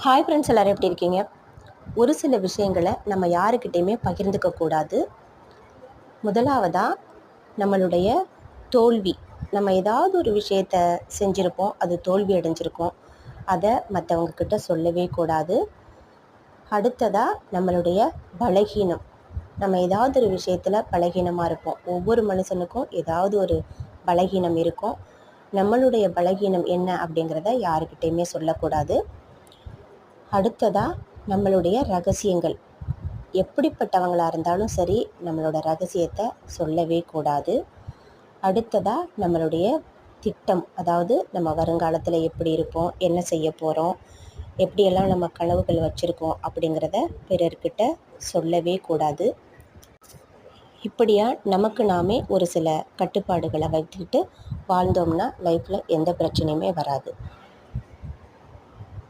Hi friends, எல்லோரும் எப்படி இருக்கீங்க? ஒரு சில விஷயங்களை நம்ம யாருக்கிட்டேயுமே பகிர்ந்துக்க கூடாது. முதலாவதாக நம்மளுடைய தோல்வி. நம்ம ஏதாவது ஒரு விஷயத்த செஞ்சுருப்போம், அது தோல்வி அடைஞ்சிருக்கோம். அதை மற்றவங்கக்கிட்ட சொல்லவே கூடாது. அடுத்ததாக நம்மளுடைய பலகீனம். நம்ம ஏதாவது ஒரு விஷயத்தில் பலகீனமாக இருப்போம். ஒவ்வொரு மனுஷனுக்கும் ஏதாவது ஒரு பலகீனம் இருக்கும். நம்மளுடைய பலகீனம் என்ன அப்படிங்கிறத யாருக்கிட்டேயுமே சொல்லக்கூடாது. அடுத்ததாக நம்மளுடைய ரகசியங்கள். எப்படிப்பட்டவங்களாக இருந்தாலும் சரி, நம்மளோட ரகசியத்தை சொல்லவே கூடாது. அடுத்ததாக நம்மளுடைய திட்டம், அதாவது நம்ம வருங்காலத்தில் எப்படி இருப்போம், என்ன செய்ய போகிறோம், எப்படியெல்லாம் நம்ம கனவுகள் வச்சுருக்கோம் அப்படிங்கிறத பிறர்கிட்ட சொல்லவே கூடாது. இப்படியா நமக்கு நாமே ஒரு சில கட்டுப்பாடுகளை வைத்துக்கிட்டு வாழ்ந்தோம்னா லைஃப்பில் எந்த பிரச்சனையுமே வராது.